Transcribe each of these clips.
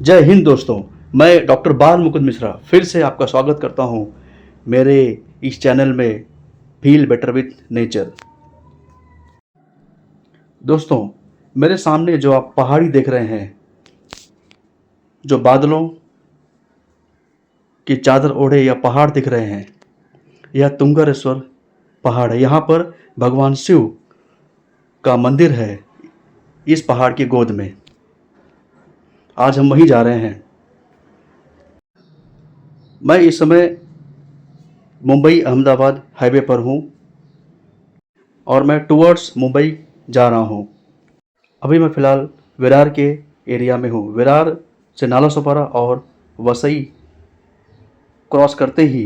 जय हिंद दोस्तों। मैं डॉक्टर बाल मुकुंद मिश्रा फिर से आपका स्वागत करता हूं मेरे इस चैनल में फील बेटर विथ नेचर। दोस्तों, मेरे सामने जो आप पहाड़ी देख रहे हैं, जो बादलों की चादर ओढ़े या पहाड़ दिख रहे हैं, यह तुंगरेश्वर पहाड़ है। यहाँ पर भगवान शिव का मंदिर है इस पहाड़ की गोद में। आज हम वहीं जा रहे हैं। मैं इस समय मुंबई अहमदाबाद हाईवे पर हूँ और मैं टुवर्ड्स मुंबई जा रहा हूँ। अभी मैं फ़िलहाल विरार के एरिया में हूँ। विरार से नालासोपारा और वसई क्रॉस करते ही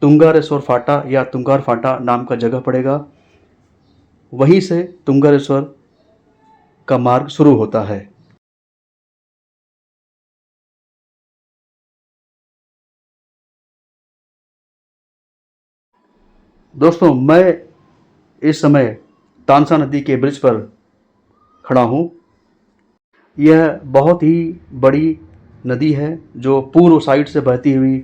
तुंगारेश्वर फाटा या तुंगार फाटा नाम का जगह पड़ेगा। वहीं से तुंगारेश्वर का मार्ग शुरू होता है। दोस्तों, मैं इस समय तानसा नदी के ब्रिज पर खड़ा हूँ। यह बहुत ही बड़ी नदी है जो पूर्व साइड से बहती हुई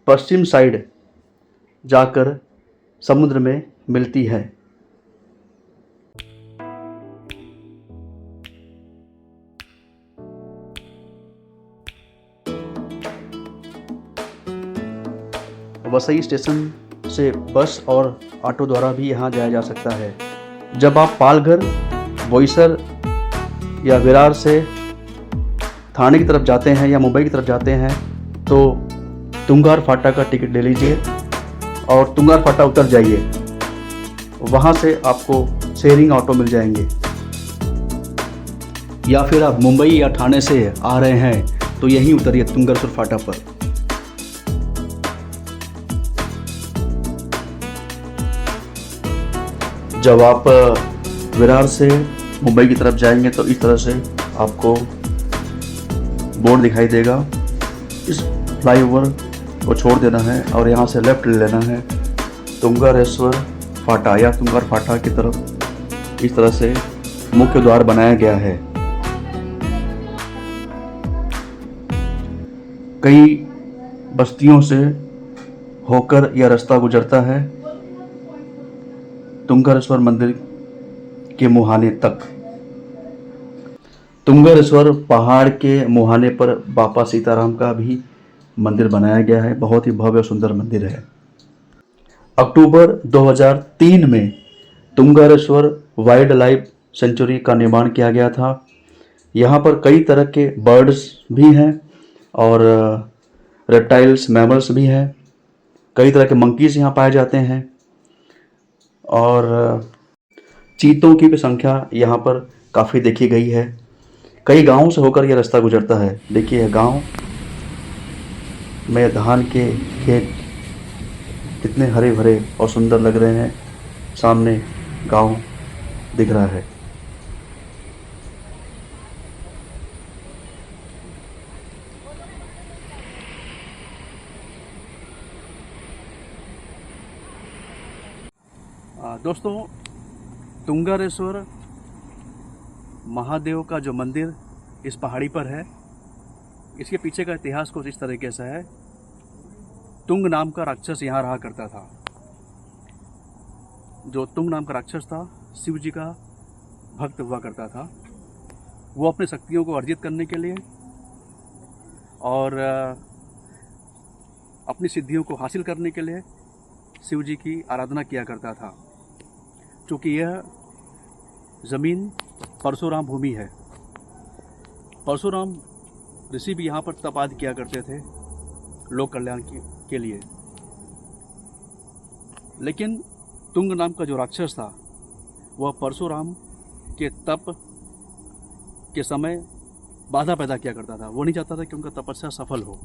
पश्चिम साइड जाकर समुद्र में मिलती है। वसई स्टेशन से बस और ऑटो द्वारा भी यहाँ जाया जा सकता है। जब आप पालघर, बोईसर या विरार से थाने की तरफ जाते हैं या मुंबई की तरफ जाते हैं तो तुंगार फाटा का टिकट ले लीजिए और तुंगार फाटा उतर जाइए। वहाँ से आपको शेयरिंग ऑटो मिल जाएंगे। या फिर आप मुंबई या ठाणे से आ रहे हैं तो यहीं उतरिए तुंगारेश्वर फाटा पर। जब आप विरार से मुंबई की तरफ जाएंगे तो इस तरह से आपको बोर्ड दिखाई देगा। इस फ्लाईओवर को छोड़ देना है और यहाँ से लेफ्ट ले लेना है। तुंगारेश्वर फाटा या तुंगार फाटा की तरफ इस तरह से मुख्य द्वार बनाया गया है। कई बस्तियों से होकर यह रास्ता गुजरता है तुंगारेश्वर मंदिर के मुहाने तक। तुंगारेश्वर पहाड़ के मुहाने पर बापा सीताराम का भी मंदिर बनाया गया है। बहुत ही भव्य सुंदर मंदिर है। अक्टूबर 2003 में तुंगारेश्वर वाइल्ड लाइफ सेंचुरी का निर्माण किया गया था। यहाँ पर कई तरह के बर्ड्स भी हैं और रेप्टाइल्स, मैमल्स भी हैं। कई तरह के मंकीज यहाँ पाए जाते हैं और चीतों की भी संख्या यहाँ पर काफ़ी देखी गई है। कई गांवों से होकर यह रास्ता गुजरता है। देखिए, यह गांव में धान के खेत कितने हरे भरे और सुंदर लग रहे हैं। सामने गांव दिख रहा है। दोस्तों, तुंगारेश्वर महादेव का जो मंदिर इस पहाड़ी पर है, इसके पीछे का इतिहास कुछ इस तरीके से है। तुंग नाम का राक्षस यहाँ रहा करता था। जो तुंग नाम का राक्षस था, शिव जी का भक्त हुआ करता था। वो अपनी शक्तियों को अर्जित करने के लिए और अपनी सिद्धियों को हासिल करने के लिए शिव जी की आराधना किया करता था। चूँकि यह ज़मीन परशुराम भूमि है। परशुराम ऋषि भी यहाँ पर तप आदि किया करते थे लोक कल्याण के लिए। लेकिन तुंग नाम का जो राक्षस था, वह परशुराम के तप के समय बाधा पैदा किया करता था। वो नहीं चाहता था कि उनका तपस्या सफल हो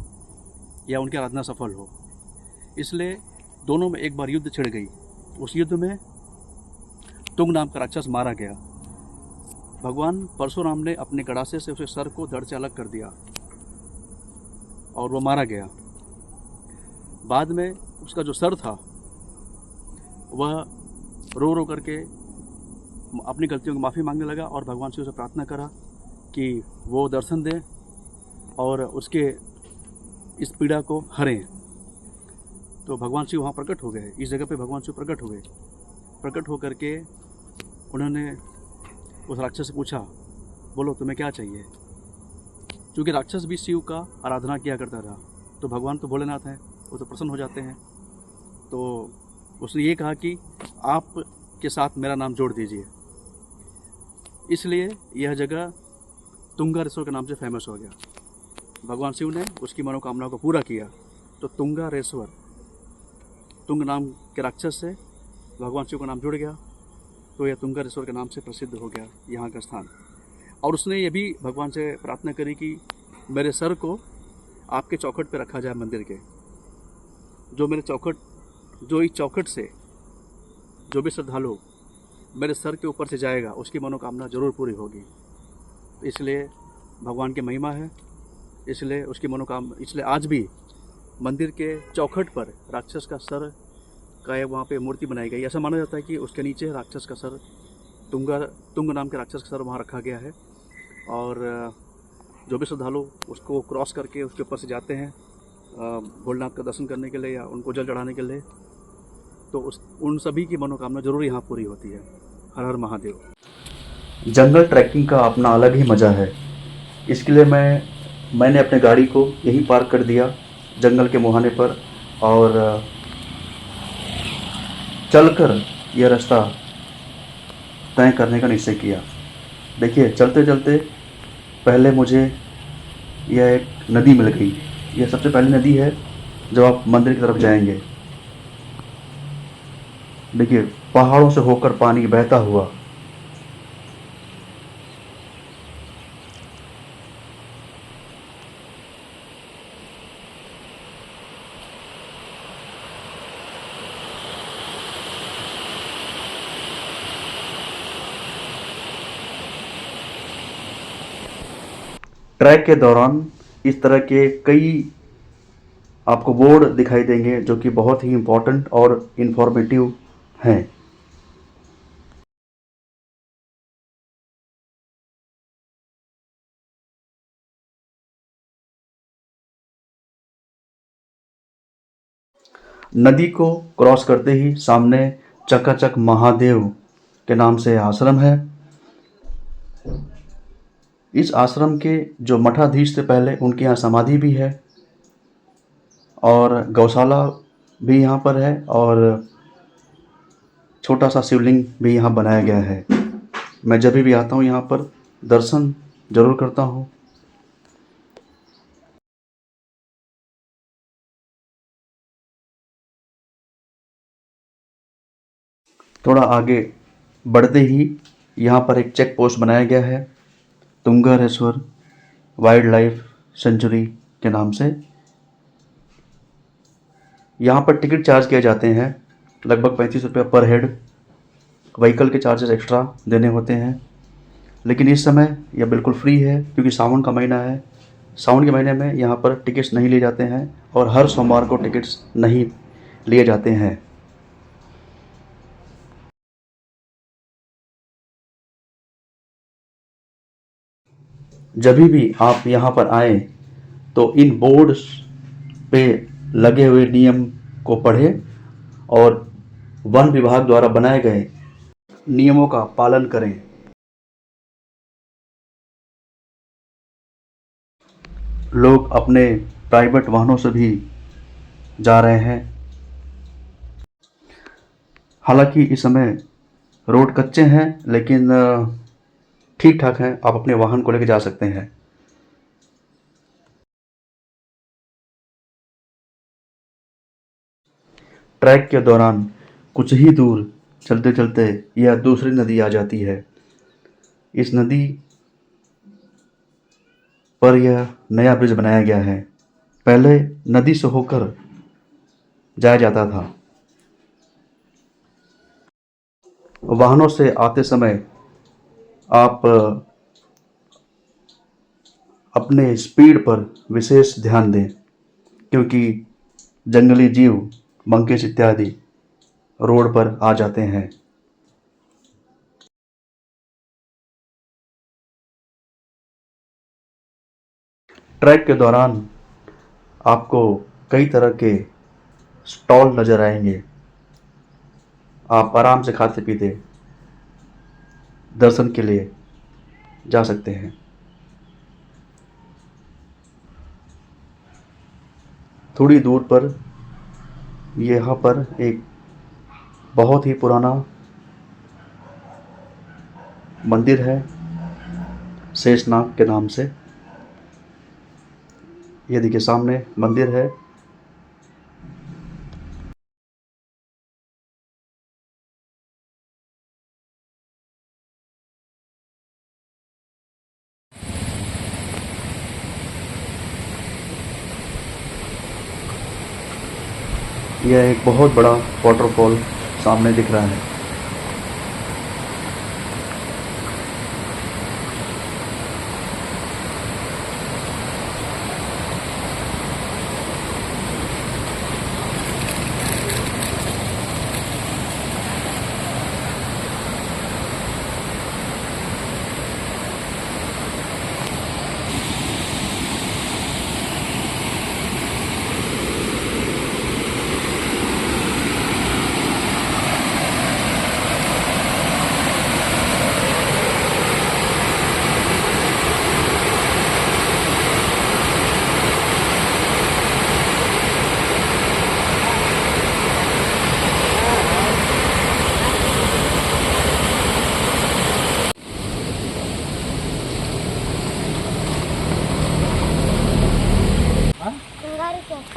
या उनकी आराधना सफल हो। इसलिए दोनों में एक बार युद्ध छिड़ गई। उस युद्ध में तुंग नाम का राक्षस मारा गया। भगवान परशुराम ने अपने कड़ासे से उसे सर को धड़ से अलग कर दिया और वो मारा गया। बाद में उसका जो सर था वह रो रो करके अपनी गलतियों की माफ़ी मांगने लगा और भगवान शिव से प्रार्थना करा कि वो दर्शन दें और उसके इस पीड़ा को हरें। तो भगवान शिव वहाँ प्रकट हो गए, इस जगह पे भगवान शिव प्रकट हो गए। प्रकट होकर के उन्होंने उस राक्षस से पूछा, बोलो तुम्हें क्या चाहिए। क्योंकि राक्षस भी शिव का आराधना किया करता था, तो भगवान तो भोलेनाथ हैं, वो तो प्रसन्न हो जाते हैं। तो उसने ये कहा कि आप के साथ मेरा नाम जोड़ दीजिए। इसलिए यह जगह तुंगारेश्वर के नाम से फेमस हो गया। भगवान शिव ने उसकी मनोकामना को पूरा किया, तो तुंगारेश्वर, तुंग नाम के राक्षस से भगवान शिव का नाम जुड़ गया, तो यह तुंगारेश्वर के नाम से प्रसिद्ध हो गया यहाँ का स्थान। और उसने ये भी भगवान से प्रार्थना करी कि मेरे सर को आपके चौखट पे रखा जाए मंदिर के। जो इस चौखट से जो भी श्रद्धालु मेरे सर के ऊपर से जाएगा, उसकी मनोकामना जरूर पूरी होगी। तो इसलिए भगवान की महिमा है, इसलिए आज भी मंदिर के चौखट पर राक्षस का सर का वहाँ पे मूर्ति बनाई गई। ऐसा माना जाता है कि उसके नीचे राक्षस का सर, तुंग नाम के राक्षस का सर वहाँ रखा गया है। और जो भी श्रद्धालु उसको क्रॉस करके उसके ऊपर से जाते हैं भोलेनाथ का दर्शन करने के लिए या उनको जल चढ़ाने के लिए, तो उन सभी की मनोकामना जरूर यहाँ पूरी होती है। हर हर महादेव। जंगल ट्रैकिंग का अपना अलग ही मज़ा है। इसके लिए मैंने अपने गाड़ी को यहीं पार्क कर दिया जंगल के मुहाने पर और चलकर यह रास्ता तय करने का निश्चय किया। देखिए, चलते चलते पहले मुझे यह एक नदी मिल गई। यह सबसे पहली नदी है जब आप मंदिर की तरफ जाएंगे। देखिए, पहाड़ों से होकर पानी बहता हुआ। ट्रैक के दौरान इस तरह के कई आपको बोर्ड दिखाई देंगे जो कि बहुत ही इम्पोर्टेंट और इन्फॉर्मेटिव हैं। नदी को क्रॉस करते ही सामने चकाचक महादेव के नाम से आश्रम है। इस आश्रम के जो मठाधीश से पहले उनके यहाँ समाधि भी है और गौशाला भी यहाँ पर है और छोटा सा शिवलिंग भी यहाँ बनाया गया है। मैं जब भी आता हूँ यहाँ पर दर्शन जरूर करता हूँ। थोड़ा आगे बढ़ते ही यहाँ पर एक चेक पोस्ट बनाया गया है तुंगारेश्वर वाइल्ड लाइफ सेंचुरी के नाम से। यहाँ पर टिकट चार्ज किए जाते हैं लगभग 35 रुपये पर हेड। व्हीकल के चार्जेस एक्स्ट्रा देने होते हैं, लेकिन इस समय यह बिल्कुल फ्री है क्योंकि सावन का महीना है। सावन के महीने में यहाँ पर टिकट्स नहीं लिए जाते हैं और हर सोमवार को टिकट्स नहीं लिए जाते हैं। जब भी आप यहाँ पर आए तो इन बोर्ड्स पे लगे हुए नियम को पढ़ें और वन विभाग द्वारा बनाए गए नियमों का पालन करें। लोग अपने प्राइवेट वाहनों से भी जा रहे हैं। हालांकि इस समय रोड कच्चे हैं, लेकिन ठीक ठाक हैं, आप अपने वाहन को लेकर जा सकते हैं। ट्रैक के दौरान कुछ ही दूर चलते चलते यह दूसरी नदी आ जाती है। इस नदी पर यह नया ब्रिज बनाया गया है। पहले नदी से होकर जाया जाता था। वाहनों से आते समय आप अपने स्पीड पर विशेष ध्यान दें, क्योंकि जंगली जीव मंकीस इत्यादि रोड पर आ जाते हैं। ट्रैक के दौरान आपको कई तरह के स्टॉल नज़र आएंगे। आप आराम से खाते पीते दर्शन के लिए जा सकते हैं। थोड़ी दूर पर यहाँ पर एक बहुत ही पुराना मंदिर है शेषनाग के नाम से। ये देखिए सामने मंदिर है। यह एक बहुत बड़ा वाटरफॉल सामने दिख रहा है।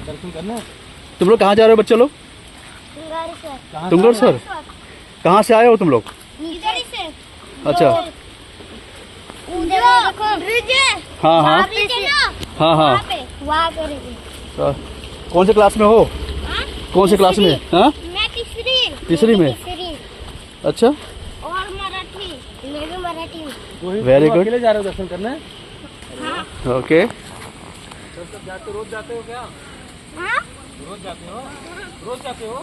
दर्शन करना। तुम लोग कहाँ जा रहे हो बच्चे लोग? तुंगर सर। कहाँ से आए हो तुम लोग? इधर ही से। अच्छा। ब्रिज है। हाँ हाँ हाँ हाँ। वहाँ पे तो कौन से क्लास में हो? कौन से क्लास में? हाँ मैं तीसरी। तीसरी में? तीसरी। अच्छा और मराठी। मैं भी मराठी हूँ। Very good. अकेले जा रहे हो दर्शन करने? ओके। रोज जाते हो क्या? हाँ? रोज जाते हो? रोज जाते हो?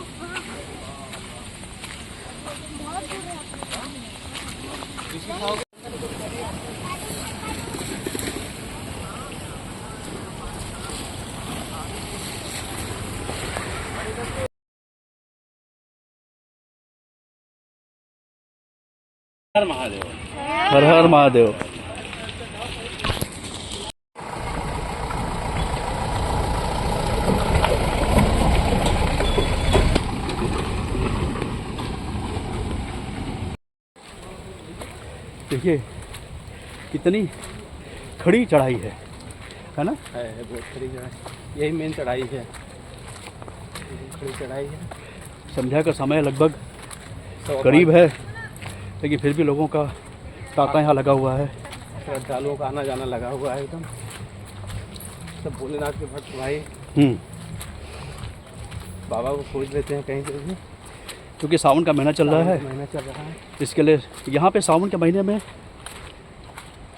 हर महादेव। हर हर महादेव। देखिए कितनी खड़ी चढ़ाई है ना? है बहुत खड़ी चढ़ाई। यही मेन चढ़ाई है। खड़ी चढ़ाई है। संध्या का समय लगभग करीब है, लेकिन फिर भी लोगों का तांता यहाँ लगा हुआ है। श्रद्धालुओं का आना जाना लगा हुआ है एकदम। सब भोलेनाथ के भक्त भाई बाबा को खोज लेते हैं कहीं से भी, क्योंकि सावन का महीना चल रहा है। महीना चल रहा है इसके लिए यहाँ पे सावन के महीने में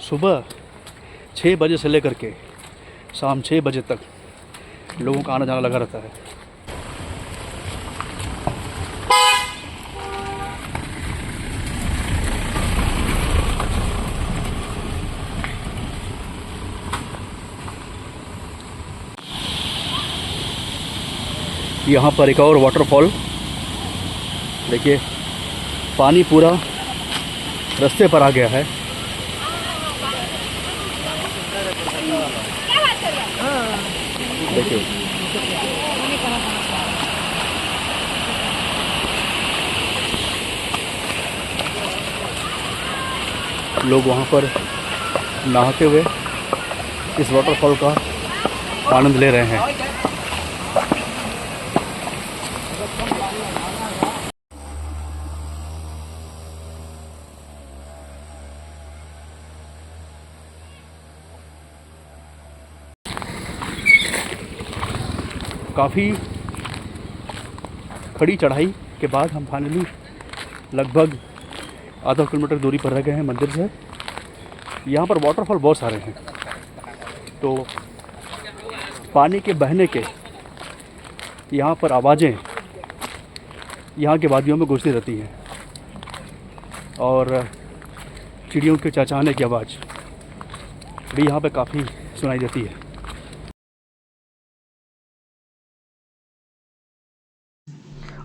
सुबह 6 बजे से लेकर के शाम 6 बजे तक लोगों का आना जाना लगा रहता है। यहाँ पर एक और वाटरफॉल देखिए, पानी पूरा रास्ते पर आ गया है। देखिए लोग वहाँ पर नहाते हुए इस वाटरफॉल का आनंद ले रहे हैं। काफ़ी खड़ी चढ़ाई के बाद हम फाइनली लगभग आधा किलोमीटर दूरी पर रह गए हैं मंदिर से। यहाँ पर वाटरफॉल बहुत सारे हैं, तो पानी के बहने के यहाँ पर आवाज़ें यहाँ के वादियों में गूंजती रहती हैं और चिड़ियों के चहचहाने की आवाज़ भी यहाँ पर काफ़ी सुनाई देती है।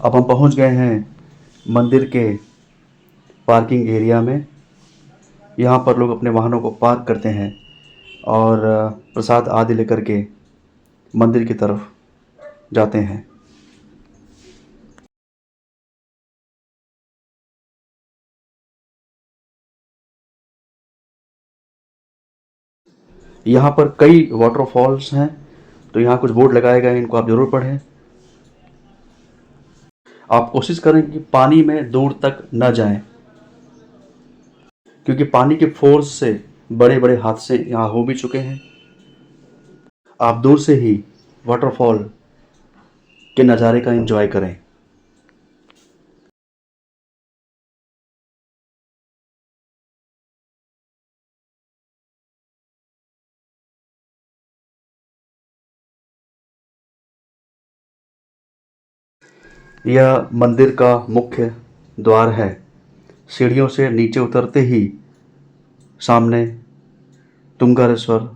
अब हम पहुंच गए हैं मंदिर के पार्किंग एरिया में। यहाँ पर लोग अपने वाहनों को पार्क करते हैं और प्रसाद आदि लेकर के मंदिर की तरफ जाते हैं। यहाँ पर कई वाटरफॉल्स हैं, तो यहाँ कुछ बोर्ड लगाए गए हैं, इनको आप ज़रूर पढ़ें। आप कोशिश करें कि पानी में दूर तक न जाएं, क्योंकि पानी के फोर्स से बड़े बड़े हादसे यहाँ हो भी चुके हैं। आप दूर से ही वाटरफॉल के नज़ारे का एंजॉय करें। यह मंदिर का मुख्य द्वार है। सीढ़ियों से नीचे उतरते ही सामने तुंगारेश्वर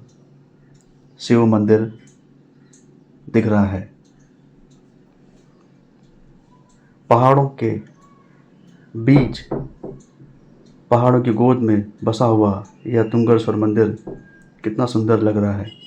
शिव मंदिर दिख रहा है। पहाड़ों के बीच, पहाड़ों की गोद में बसा हुआ यह तुंगेश्वर मंदिर कितना सुंदर लग रहा है।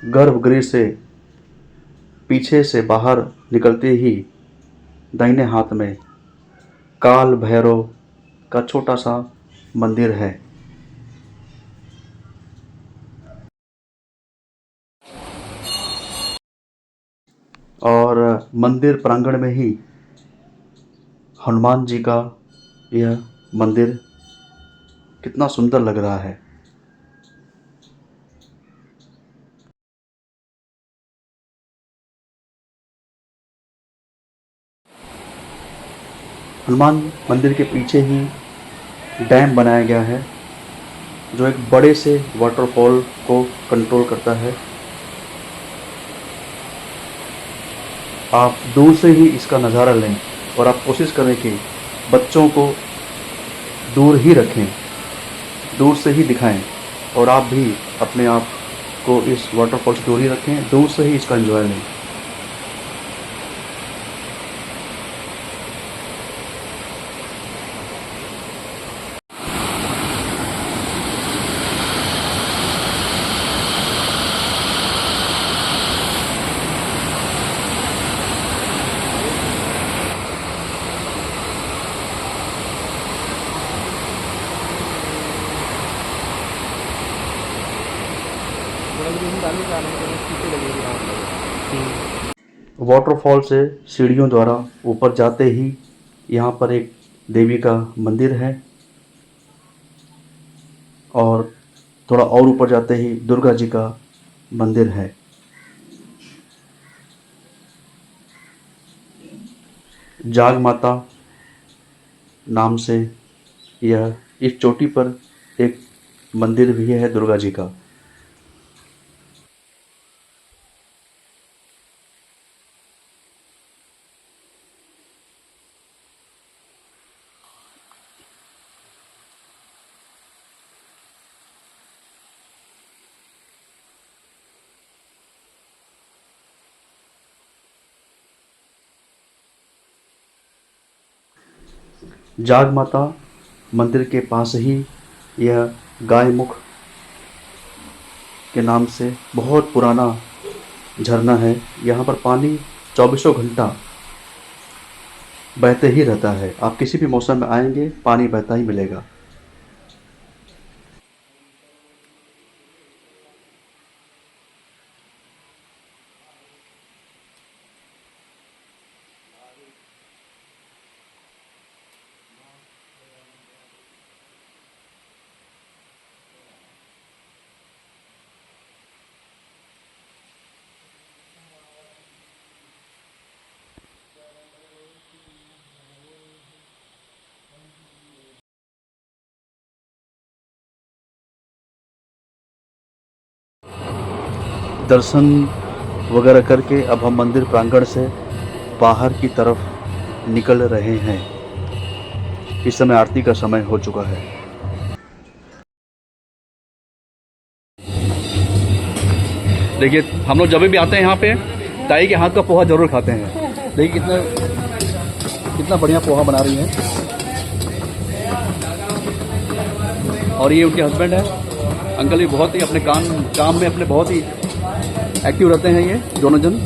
गर्भगृह से पीछे से बाहर निकलते ही दाहिने हाथ में काल भैरव का छोटा सा मंदिर है। और मंदिर प्रांगण में ही हनुमान जी का यह मंदिर कितना सुंदर लग रहा है। हनुमान मंदिर के पीछे ही डैम बनाया गया है, जो एक बड़े से वाटरफॉल को कंट्रोल करता है। आप दूर से ही इसका नज़ारा लें और आप कोशिश करें कि बच्चों को दूर ही रखें, दूर से ही दिखाएं, और आप भी अपने आप को इस वाटरफॉल से दूर ही रखें, दूर से ही इसका एंजॉय लें। वाटरफॉल से सीढ़ियों द्वारा ऊपर जाते ही यहाँ पर एक देवी का मंदिर है, और थोड़ा और ऊपर जाते ही दुर्गा जी का मंदिर है। जाग माता नाम से यह इस चोटी पर एक मंदिर भी है दुर्गा जी का। जाग माता मंदिर के पास ही यह गाय मुख के नाम से बहुत पुराना झरना है। यहाँ पर पानी चौबीसों घंटा बहते ही रहता है। आप किसी भी मौसम में आएंगे, पानी बहता ही मिलेगा। दर्शन वगैरह करके अब हम मंदिर प्रांगण से बाहर की तरफ निकल रहे हैं। इस समय आरती का समय हो चुका है। देखिए हम लोग जब भी आते हैं यहाँ पे ताई के हाथ का पोहा जरूर खाते हैं। देखिए कितना बढ़िया पोहा बना रही है। और ये उनके हस्बैंड है, अंकल भी बहुत ही अपने काम में अपने बहुत ही एक्टिव रहते हैं ये दोनों जन।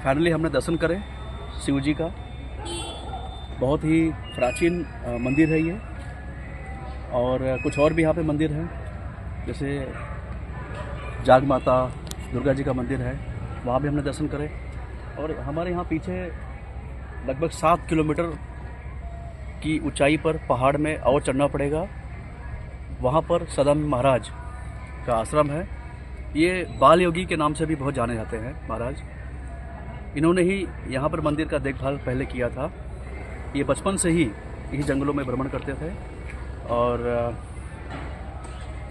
फाइनली हमने दर्शन करे शिव जी का। बहुत ही प्राचीन मंदिर है ये। और कुछ और भी यहाँ पे मंदिर हैं, जैसे जाग माता दुर्गा जी का मंदिर है, वहाँ भी हमने दर्शन करे। और हमारे यहाँ पीछे लगभग 7 किलोमीटर की ऊंचाई पर पहाड़ में और चढ़ना पड़ेगा। वहाँ पर सदाम महाराज का आश्रम है। ये बाल योगी के नाम से भी बहुत जाने जाते हैं महाराज। इन्होंने ही यहाँ पर मंदिर का देखभाल पहले किया था। ये बचपन से ही इन्हीं जंगलों में भ्रमण करते थे और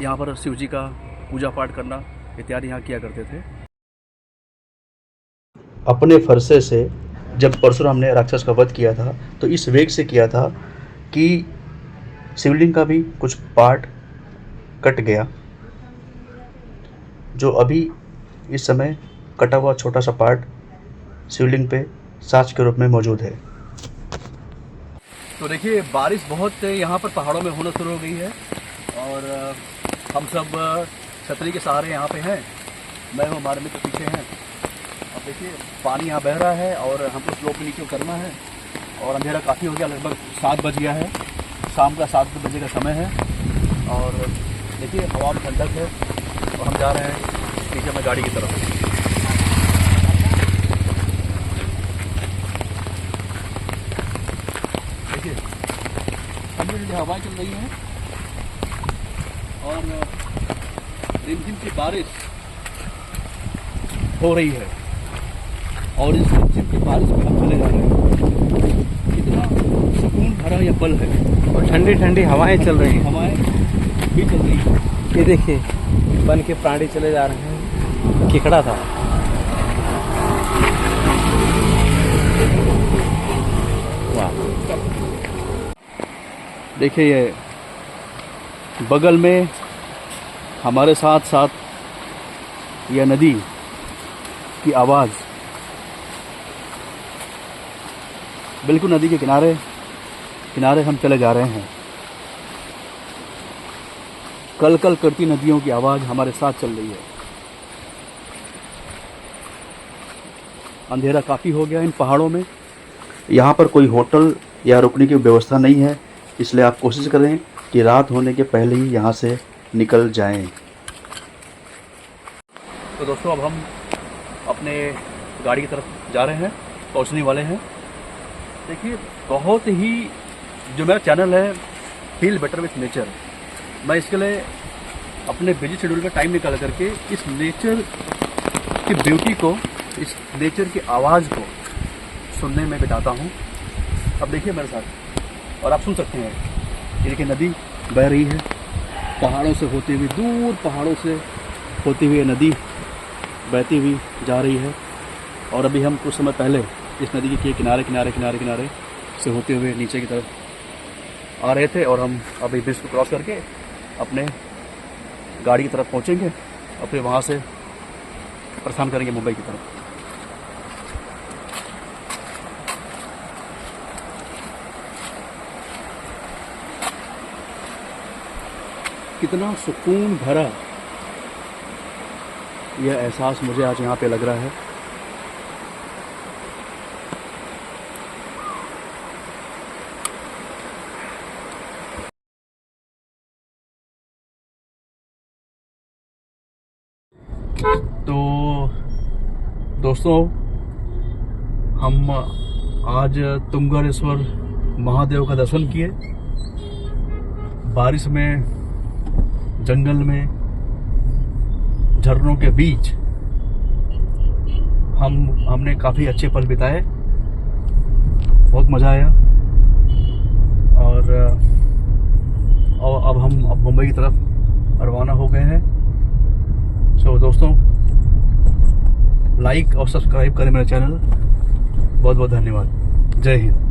यहाँ पर शिव जी का पूजा पाठ करना इत्यादि यहाँ किया करते थे। अपने फरसे से जब परशुराम ने राक्षस का वध किया था तो इस वेग से किया था कि शिवलिंग का भी कुछ पार्ट कट गया, जो अभी इस समय कटा हुआ छोटा सा पार्ट शिवलिंग पे साँच के रूप में मौजूद है। तो देखिए बारिश बहुत यहाँ पर पहाड़ों में होना शुरू हो गई है और हम सब छतरी के सहारे यहाँ पे हैं। मैं हूँ, हमारे मित्र पीछे हैं। अब देखिए पानी यहाँ बह रहा है और हमको स्लोप में नीचे उतरना है और अंधेरा काफ़ी हो गया, लगभग 7 बज गया है। शाम का 7 बजे का समय है और देखिए हवा में ठंडक है और हम जा रहे हैं नीचे में गाड़ी की तरफ। देखिए ठंडी हवाएं चल रही हैं और रिमझिम की बारिश हो रही है और इस रिमझिम की बारिश में हम चले जा रहे हैं। कितना सुकून भरा यह पल है और ठंडी ठंडी हवाएं चल रही हैं। हवाएं भी चल रही हैं। ये देखिए वन के प्राणी चले जा रहे हैं। केकड़ा था। वाह, देखिए ये बगल में हमारे साथ साथ यह नदी की आवाज़, बिल्कुल नदी के किनारे हम चले जा रहे हैं। कल कल करती नदियों की आवाज़ हमारे साथ चल रही है। अंधेरा काफ़ी हो गया इन पहाड़ों में। यहाँ पर कोई होटल या रुकने की व्यवस्था नहीं है, इसलिए आप कोशिश करें कि रात होने के पहले ही यहाँ से निकल जाएं। तो दोस्तों अब हम अपने गाड़ी की तरफ जा रहे हैं, पहुँचने वाले हैं। देखिए बहुत ही, जो मेरा चैनल है फील बेटर विथ नेचर, मैं इसके लिए अपने बिजी शेड्यूल में टाइम निकाल करके इस नेचर की ब्यूटी को, इस नेचर की आवाज़ को सुनने में बिताता हूँ। अब देखिए मेरे साथ और आप सुन सकते हैं। ये देखिए नदी बह रही है पहाड़ों से होती हुई, दूर पहाड़ों से होती हुई नदी बहती हुई जा रही है। और अभी हम कुछ समय पहले इस नदी के किनारे से होते हुए नीचे की तरफ आ रहे थे और हम अभी ब्रिज को क्रॉस करके अपने गाड़ी की तरफ पहुंचेंगे और फिर वहां से प्रस्थान करेंगे मुंबई की तरफ। कितना सुकून भरा यह एहसास मुझे आज यहाँ पे लग रहा है। तो दोस्तों हम आज तुंगरेश्वर महादेव का दर्शन किए। बारिश में, जंगल में, झरनों के बीच हमने काफ़ी अच्छे पल बिताए, बहुत मज़ा आया। और और अब हम मुंबई की तरफ रवाना हो गए हैं। सो दोस्तों, लाइक और सब्सक्राइब करें मेरा चैनल। बहुत बहुत धन्यवाद। जय हिंद।